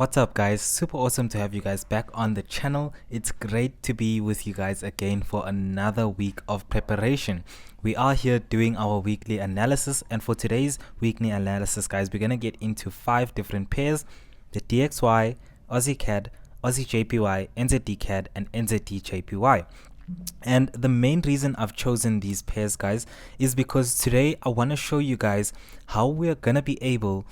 What's up guys, super awesome to have you guys back on the channel. It's great to be with you guys again for another week of preparation. We are here doing our weekly analysis, and for today's weekly analysis guys, we're going to get into 5 different pairs: the DXY, Aussiecad, Aussie Jpy, NZDCAD and NZDJPY. And the main reason I've chosen these pairs guys is because today I want to show you guys how we're going to be able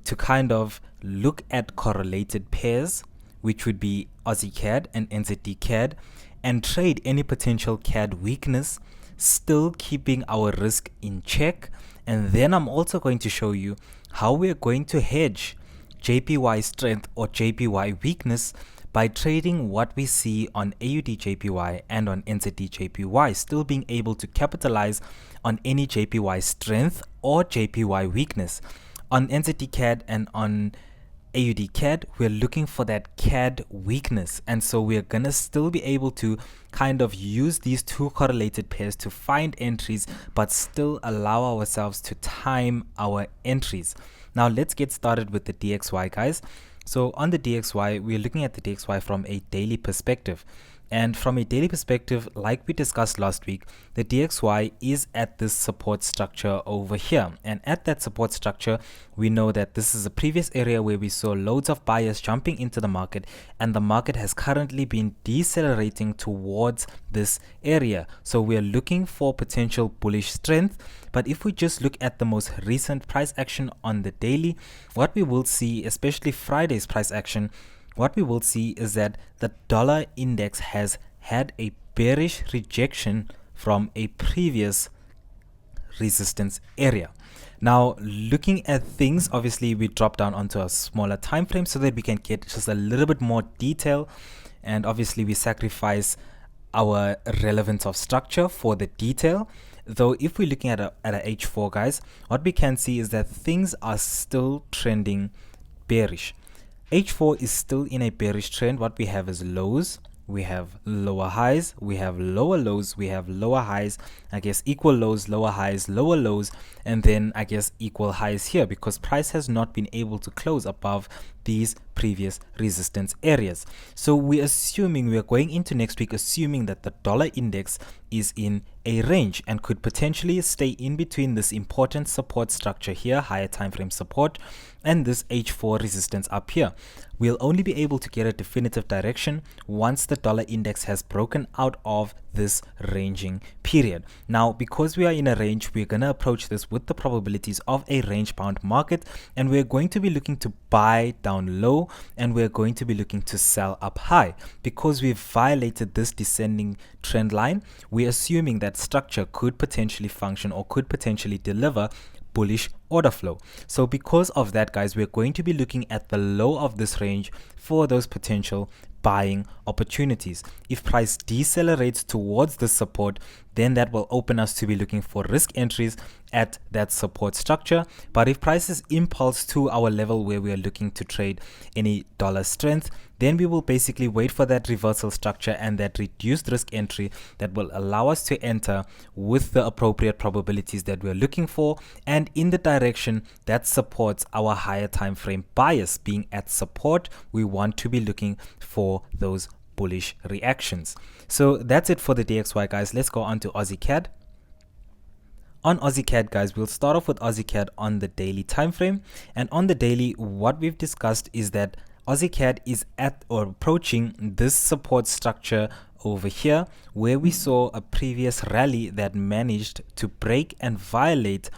to kind of look at correlated pairs, which would be AUDCAD and NZDCAD, and trade any potential CAD weakness, still keeping our risk in check. And then I'm also going to show you how we're going to hedge JPY strength or JPY weakness by trading what we see on AUDJPY and on NZDJPY, still being able to capitalize on any JPY strength or JPY weakness. On NZDCAD and on AUDCAD, we're looking for that CAD weakness, and so we're gonna still be able to kind of use these two correlated pairs to find entries, but still allow ourselves to time our entries. Now let's get started with the DXY guys. So on the DXY, we're looking at the DXY from a daily perspective. And from a daily perspective, like we discussed last week, the DXY is at this support structure over here. And at that support structure, we know that this is a previous area where we saw loads of buyers jumping into the market, and the market has currently been decelerating towards this area. So we are looking for potential bullish strength. But if we just look at the most recent price action on the daily, what we will see, especially Friday's price action, what we will see is that the dollar index has had a bearish rejection from a previous resistance area. Now, looking at things, obviously we drop down onto a smaller time frame so that we can get just a little bit more detail, and obviously we sacrifice our relevance of structure for the detail. Though if we're looking at a H4 guys, what we can see is that things are still trending bearish. H4 is still in a bearish trend. What we have is lows, we have lower highs, we have lower lows, we have lower highs, I guess equal lows, lower highs, lower lows, and then I guess equal highs here, because price has not been able to close above these previous resistance areas. So we're assuming, we're going into next week assuming that the dollar index is in a range and could potentially stay in between this important support structure here, higher time frame support, and this H4 resistance up here. We'll only be able to get a definitive direction once the dollar index has broken out of this ranging period. Now, because we are in a range, we're going to approach this with the probabilities of a range bound market, and we're going to be looking to buy down low, and we're going to be looking to sell up high. Because we've violated this descending trend line, we're assuming that structure could potentially function or could potentially deliver bullish order flow. So because of that guys, we're going to be looking at the low of this range for those potential buying opportunities. If price decelerates towards the support, then that will open us to be looking for risk entries at that support structure. But if prices impulse to our level where we are looking to trade any dollar strength, then we will basically wait for that reversal structure and that reduced risk entry that will allow us to enter with the appropriate probabilities that we're looking for, and in the direction that supports our higher time frame bias. Being at support, we want to be looking for those bullish reactions. So that's it for the DXY guys. Let's go on to AussieCAD. On AussieCAD guys, we'll start off with AussieCAD on the daily time frame, and on the daily, what we've discussed is that AussieCAD is at or approaching this support structure over here, where we saw a previous rally that managed to break and violate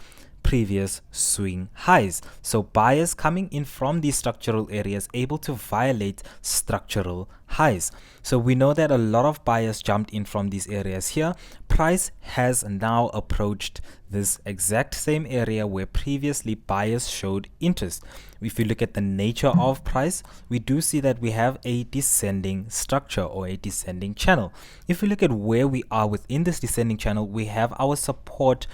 previous swing highs. So buyers coming in from these structural areas able to violate structural highs. So we know that a lot of buyers jumped in from these areas here. Price has now approached this exact same area where previously buyers showed interest. If you look at the nature of price, we do see that we have a descending structure or a descending channel. If we look at where we are within this descending channel, we have our support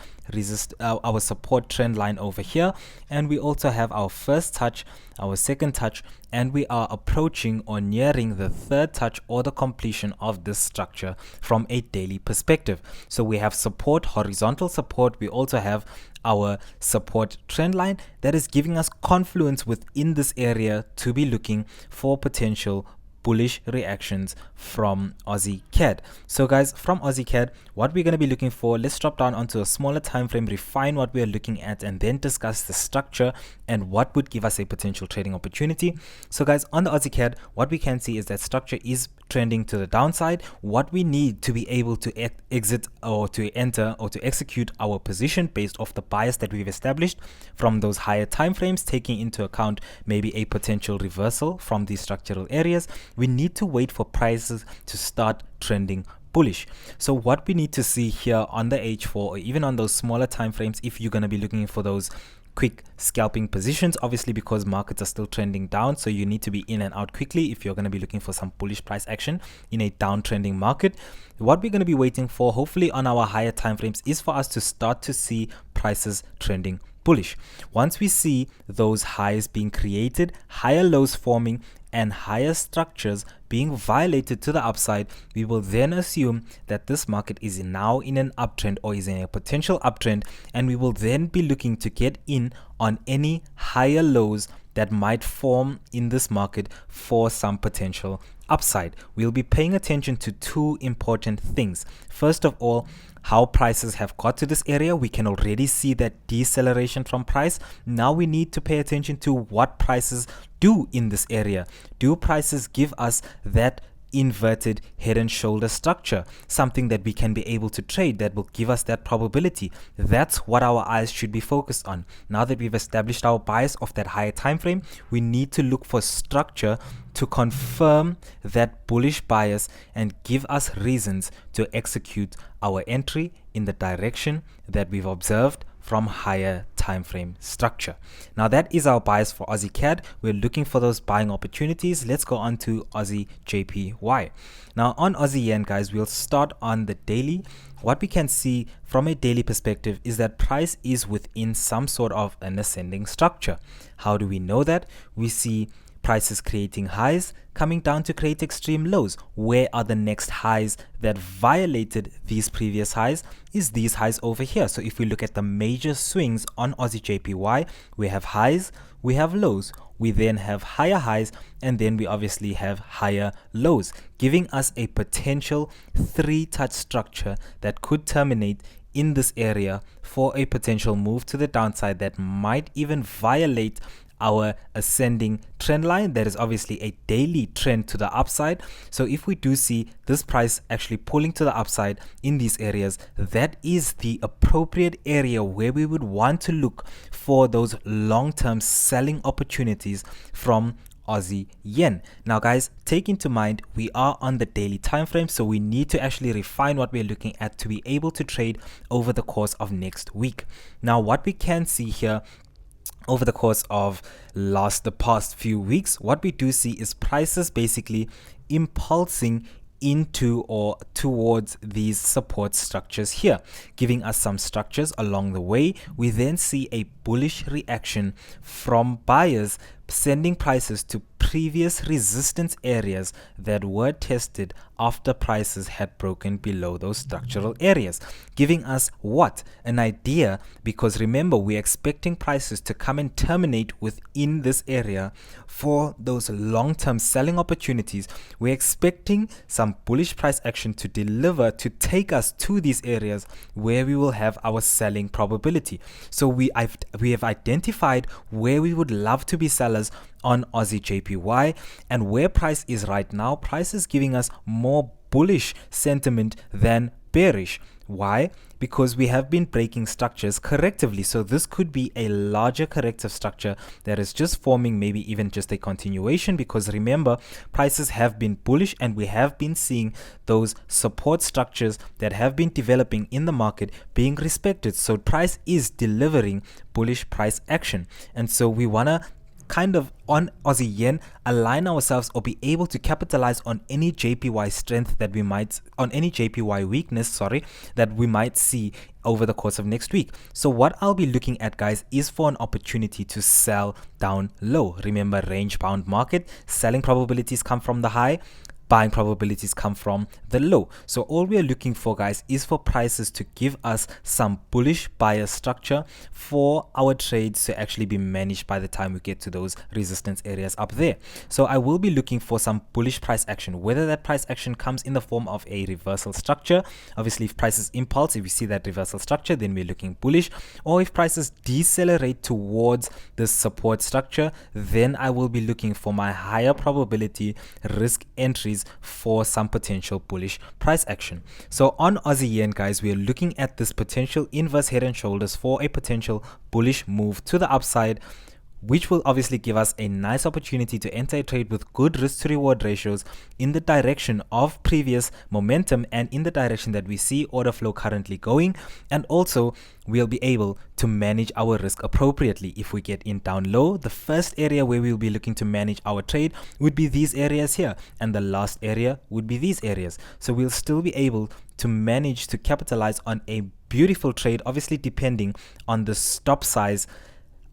our support trend line over here, and we also have our first touch, our second touch, and we are approaching or nearing the third touch or the completion of this structure from a daily perspective. So we have support, horizontal support. We also have our support trend line that is giving us confluence within this area to be looking for potential bullish reactions from AUSSIECAD. So guys, from AUSSIECAD, what we're going to be looking for, let's drop down onto a smaller time frame, refine what we are looking at, and then discuss the structure and what would give us a potential trading opportunity. So guys, on the AUSSIECAD, what we can see is that structure is trending to the downside. What we need to be able to exit or to enter or to execute our position based off the bias that we've established from those higher time frames, taking into account maybe a potential reversal from these structural areas, we need to wait for prices to start trending bullish. So what we need to see here on the H4 or even on those smaller time frames, if you're going to be looking for those quick scalping positions, obviously because markets are still trending down, so you need to be in and out quickly if you're going to be looking for some bullish price action in a downtrending market. What we're going to be waiting for, hopefully on our higher time frames, is for us to start to see prices trending bullish. Once we see those highs being created, higher lows forming, and higher structures being violated to the upside, we will then assume that this market is now in an uptrend or is in a potential uptrend, and we will then be looking to get in on any higher lows that might form in this market for some potential upside. We'll be paying attention to two important things. First of all, how prices have got to this area. We can already see that deceleration from price. Now we need to pay attention to what prices do in this area. Do prices give us that inverted head and shoulder structure, something that we can be able to trade that will give us that probability? That's what our eyes should be focused on. Now that we've established our bias of that higher time frame, we need to look for structure to confirm that bullish bias and give us reasons to execute our entry in the direction that we've observed from higher time frame structure. Now that is our bias for AUSSIECAD. We're looking for those buying opportunities. Let's go on to Aussie JPY. Now on Aussie Yen, guys, we'll start on the daily. What we can see from a daily perspective is that price is within some sort of an ascending structure. How do we know that? We see prices creating highs, coming down to create extreme lows. Where are the next highs that violated these previous highs? Is these highs over here. So if we look at the major swings on Aussie JPY, we have highs, we have lows, we then have higher highs, and then we obviously have higher lows, giving us a potential three-touch structure that could terminate in this area for a potential move to the downside that might even violate our ascending trend line. That is obviously a daily trend to the upside. So if we do see this price actually pulling to the upside in these areas, that is the appropriate area where we would want to look for those long-term selling opportunities from Aussie Yen. Now guys, take into mind we are on the daily time frame, so we need to actually refine what we're looking at to be able to trade over the course of next week. Now what we can see here over the course of the past few weeks, what we do see is prices basically impulsing into or towards these support structures here, giving us some structures along the way. We then see a bullish reaction from buyers, sending prices to previous resistance areas that were tested after prices had broken below those structural areas, giving us what? An idea, because remember, we're expecting prices to come and terminate within this area for those long-term selling opportunities. We're expecting some bullish price action to deliver to take us to these areas where we will have our selling probability. So we have identified where we would love to be sellers on Aussie JPY, and where price is right now, price is giving us more bullish sentiment than bearish. Why? Because we have been breaking structures correctively. So this could be a larger corrective structure that is just forming, maybe even just a continuation, because remember, prices have been bullish and we have been seeing those support structures that have been developing in the market being respected. So price is delivering bullish price action, and so we want to kind of on Aussie yen align ourselves or be able to capitalize on any JPY strength that we might, on any JPY weakness, sorry, that we might see over the course of next week. So what I'll be looking at, guys, is for an opportunity to sell down low. Remember, range bound market, selling probabilities come from the high, buying probabilities come from the low. So all we are looking for, guys, is for prices to give us some bullish buyer structure for our trades to actually be managed by the time we get to those resistance areas up there. So I will be looking for some bullish price action, whether that price action comes in the form of a reversal structure. Obviously, if prices impulse, if we see that reversal structure, then we're looking bullish. Or if prices decelerate towards this support structure, then I will be looking for my higher probability risk entries for some potential bullish price action. So on Aussie yen, guys, we are looking at this potential inverse head and shoulders for a potential bullish move to the upside, which will obviously give us a nice opportunity to enter a trade with good risk to reward ratios in the direction of previous momentum and in the direction that we see order flow currently going. And also we'll be able to manage our risk appropriately. If we get in down low, the first area where we'll be looking to manage our trade would be these areas here, and the last area would be these areas. So we'll still be able to manage to capitalize on a beautiful trade, obviously depending on the stop size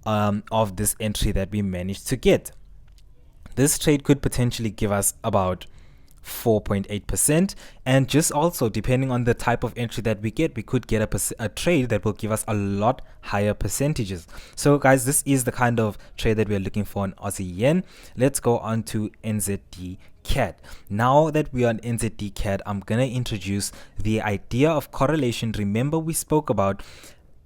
of this entry that we managed to get. This trade could potentially give us about 4.8%, and just also depending on the type of entry that we get, we could get a trade that will give us a lot higher percentages. So guys, this is the kind of trade that we're looking for in Aussie yen. Let's go on to NZDCAD. Now that we are on NZDCAD, I'm gonna introduce the idea of correlation. Remember, we spoke about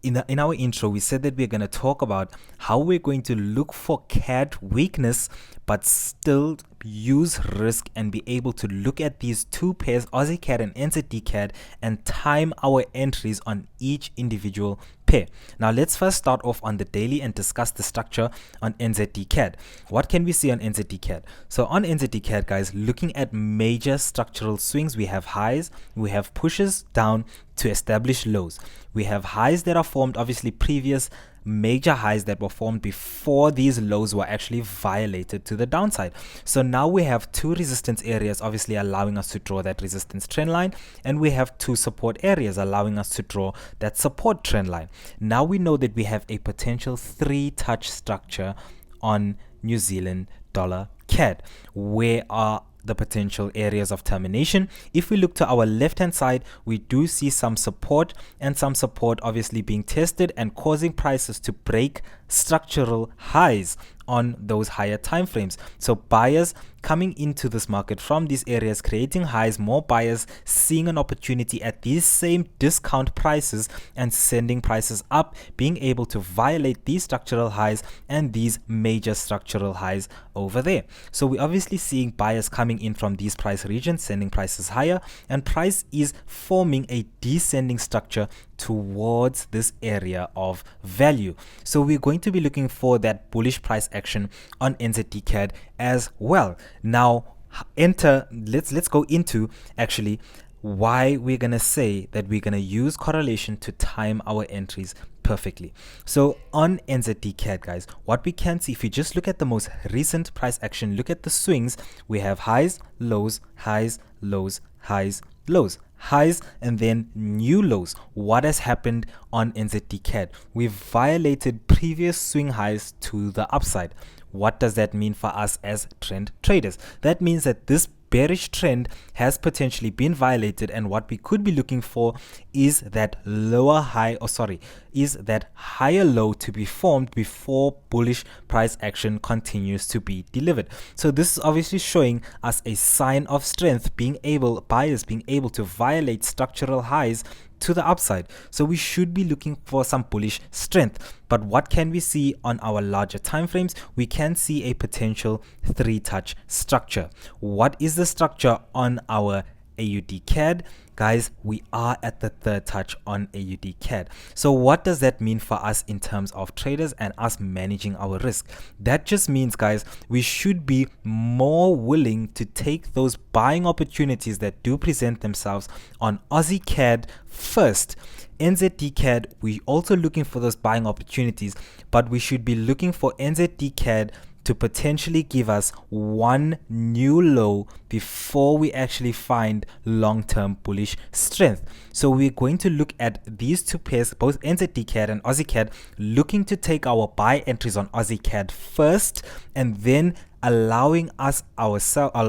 in our intro, we said that we're going to talk about how we're going to look for CAD weakness but still use risk and be able to look at these two pairs, AussieCAD and NZDCAD, and time our entries on each individual pair. Now let's first start off on the daily and discuss the structure on NZDCAD. What can we see on NZDCAD? So on NZDCAD, guys, looking at major structural swings, we have highs, we have pushes down to establish lows. We have highs that are formed, obviously previous major highs that were formed before these lows were actually violated to the downside. So now we have two resistance areas, obviously allowing us to draw that resistance trend line, and we have two support areas allowing us to draw that support trend line. Now we know that we have a potential 3-touch structure on New Zealand dollar CAD. Where are the potential areas of termination? If we look to our left hand side, we do see some support, and some support obviously being tested and causing prices to break structural highs on those higher time frames. So buyers coming into this market from these areas, creating highs, more buyers seeing an opportunity at these same discount prices and sending prices up, being able to violate these structural highs and these major structural highs over there. So we're obviously seeing buyers coming in from these price regions, sending prices higher, and price is forming a descending structure towards this area of value. So we're going to be looking for that bullish price action on NZDCAD as well. Now let's go into actually why we're gonna say that we're gonna use correlation to time our entries perfectly. So on NZDCAD, guys, what we can see, if you just look at the most recent price action, look at the swings, we have highs, lows, highs, lows, highs, lows, highs, and then new lows. What has happened on NZDCAD? We've violated previous swing highs to the upside. What does that mean for us as trend traders? That means that this bearish trend has potentially been violated, and what we could be looking for is that lower high, or sorry, is that higher low to be formed before bullish price action continues to be delivered. So this is obviously showing us a sign of strength, buyers being able to violate structural highs to the upside. So we should be looking for some bullish strength. But what can we see on our larger time frames? We can see a potential 3-touch structure. What is the structure on our AUDCAD? Guys, we are at the 3rd touch on AUDCAD. So what does that mean for us in terms of traders and us managing our risk? That just means, guys, we should be more willing to take those buying opportunities that do present themselves on AussieCAD first. NZDCAD, we're also looking for those buying opportunities, but we should be looking for NZDCAD to potentially give us one new low before we actually find long-term bullish strength. So we're going to look at these two pairs, both NZDCAD and AUSSIECAD, looking to take our buy entries on AUSSIECAD first, and then allowing ourselves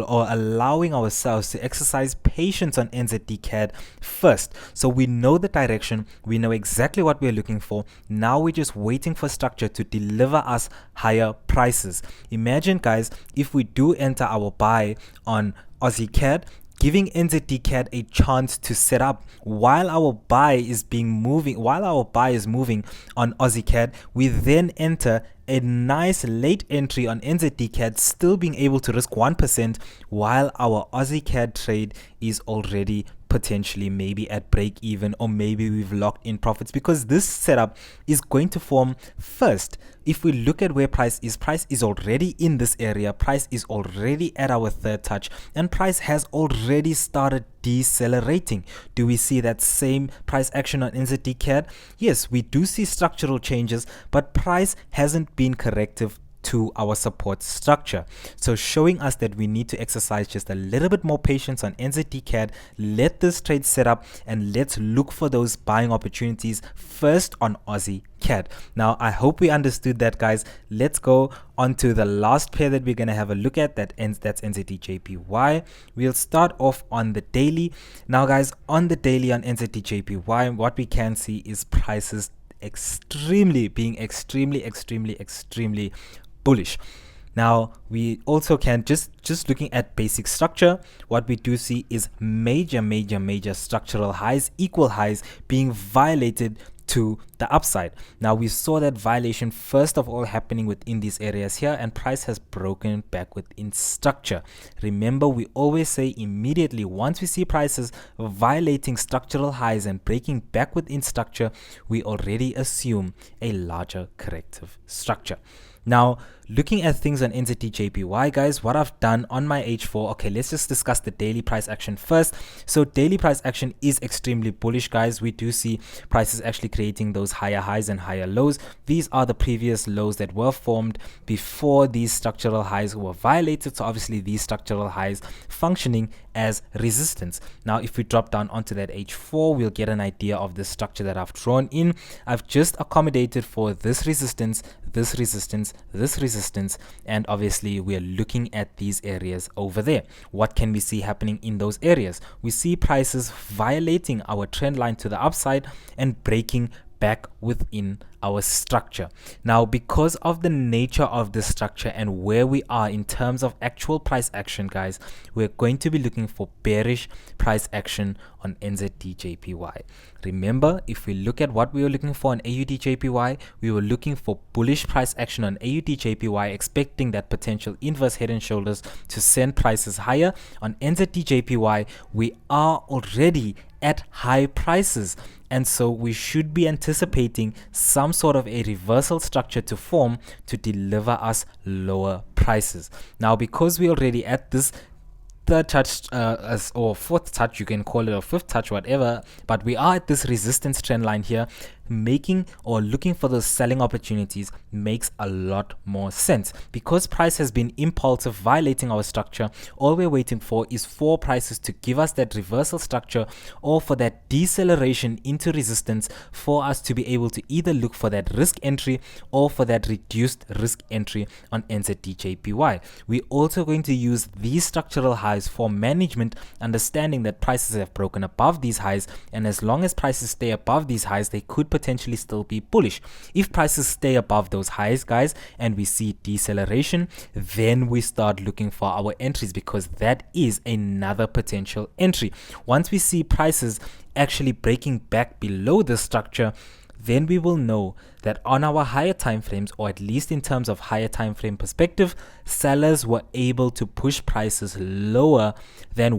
to exercise patience on NZDCAD first. So we know the direction, we know exactly what we're looking for. Now we're just waiting for structure to deliver us higher prices. Imagine, guys, if we do enter our buy on AUSSIECAD, giving NZDCAD a chance to set up while our buy is moving on AUSSIECAD, we then enter a nice late entry on NZDCAD, still being able to risk 1% while our AUSSIECAD trade is already potentially maybe at break even, or maybe we've locked in profits, because this setup is going to form first. If we look at where price is already in this area, price is already at our third touch, and price has already started decelerating. Do we see that same price action on NZDCAD? Yes, we do see structural changes, but price hasn't been corrective to our support structure, so showing us that we need to exercise just a little bit more patience on NZDCAD. Let this trade set up, and let's look for those buying opportunities first on AussieCAD. Now I hope we understood that, guys. Let's go on to the last pair that we're going to have a look at, that's NZDJPY. We'll start off on the daily. Now, guys, on the daily on NZDJPY, what we can see is prices extremely bullish. Now we also can just looking at basic structure, what we do see is major structural highs, equal highs being violated to the upside. Now we saw that violation first of all happening within these areas here, and price has broken back within structure. Remember, we always say immediately once we see prices violating structural highs and breaking back within structure, we already assume a larger corrective structure. Now, looking at things on NZDJPY, guys, what I've done on my H4, okay, let's just discuss the daily price action first. So daily price action is extremely bullish, guys. We do see prices actually creating those higher highs and higher lows. These are the previous lows that were formed before these structural highs were violated. So obviously these structural highs functioning as resistance. Now, if we drop down onto that H4, we'll get an idea of the structure that I've drawn in. I've just accommodated for this resistance, this resistance, this resistance, and obviously we're looking at these areas over there. What can we see happening in those areas? We see prices violating our trend line to the upside and breaking back within our structure. Now, because of the nature of the structure and where we are in terms of actual price action, guys, we're going to be looking for bearish price action on NZDJPY. Remember, if we look at what we were looking for on AUDJPY, we were looking for bullish price action on AUDJPY, expecting that potential inverse head and shoulders to send prices higher. On NZDJPY, we are already at high prices, and so we should be anticipating some sort of a reversal structure to form to deliver us lower prices. Now, because we're already at this third touch or fourth touch, you can call it a fifth touch, whatever, but we are at this resistance trend line here, making or looking for those selling opportunities makes a lot more sense. Because price has been impulsive, violating our structure, all we're waiting for is for prices to give us that reversal structure or for that deceleration into resistance for us to be able to either look for that risk entry or for that reduced risk entry on NZDJPY. We're also going to use these structural highs for management, understanding that prices have broken above these highs, and as long as prices stay above these highs, they could potentially still be bullish. If prices stay above those highs, guys, and we see deceleration, then we start looking for our entries, because that is another potential entry. Once we see prices actually breaking back below the structure, then we will know that on our higher time frames, or at least in terms of higher time frame perspective, sellers were able to push prices lower than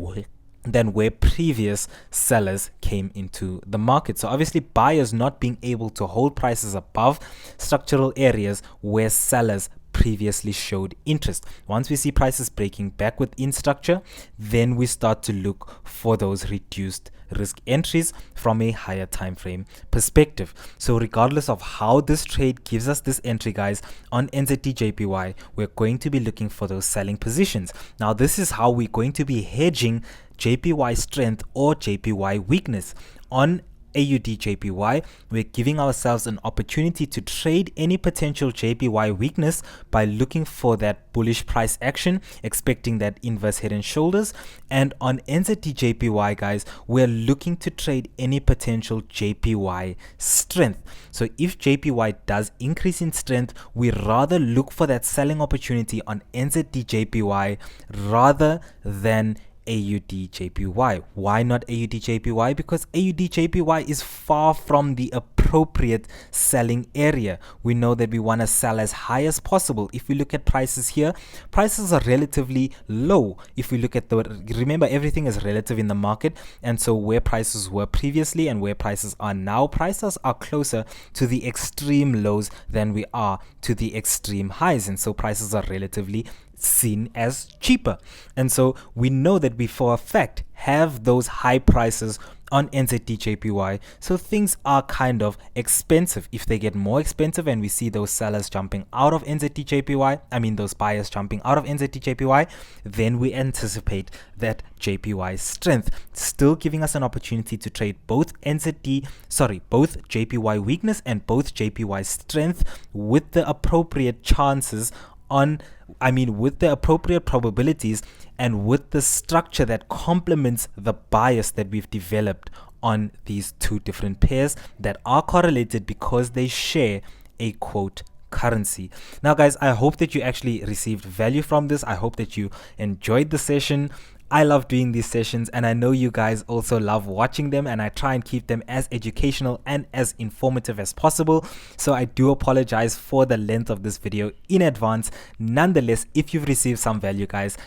where previous sellers came into the market. So obviously buyers not being able to hold prices above structural areas where sellers previously showed interest. Once we see prices breaking back within structure, then we start to look for those reduced risk entries from a higher time frame perspective. So regardless of how this trade gives us this entry, guys, on NZDJPY, we're going to be looking for those selling positions. Now this is how we're going to be hedging JPY strength or JPY weakness. On AUDJPY, we're giving ourselves an opportunity to trade any potential JPY weakness by looking for that bullish price action, expecting that inverse head and shoulders. And on NZDJPY, guys, we're looking to trade any potential JPY strength. So if JPY does increase in strength, we rather look for that selling opportunity on NZDJPY rather than AUDJPY. Why not AUDJPY? Because AUDJPY is far from the appropriate selling area. We know that we want to sell as high as possible. If we look at prices here, prices are relatively low. If we look at remember, everything is relative in the market, and so where prices were previously and where prices are now, prices are closer to the extreme lows than we are to the extreme highs, and so prices are relatively seen as cheaper. And so we know that we for a fact have those high prices on NZDJPY, so things are kind of expensive. If they get more expensive and we see those sellers jumping out of NZDJPY, I mean those buyers jumping out of NZDJPY, then we anticipate that JPY strength, still giving us an opportunity to trade both both JPY weakness and both JPY strength with the appropriate chances with the appropriate probabilities and with the structure that complements the bias that we've developed on these two different pairs that are correlated because they share a quote currency. Now guys, I hope that you actually received value from this. I hope that you enjoyed the session. I love doing these sessions, and I know you guys also love watching them, and I try and keep them as educational and as informative as possible. So I do apologize for the length of this video in advance. Nonetheless, if you've received some value, guys,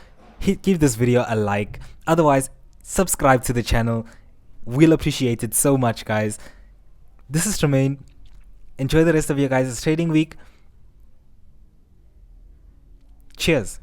give this video a like. Otherwise, subscribe to the channel. We'll appreciate it so much, guys. This is T.Mayne. Enjoy the rest of your guys' trading week. Cheers.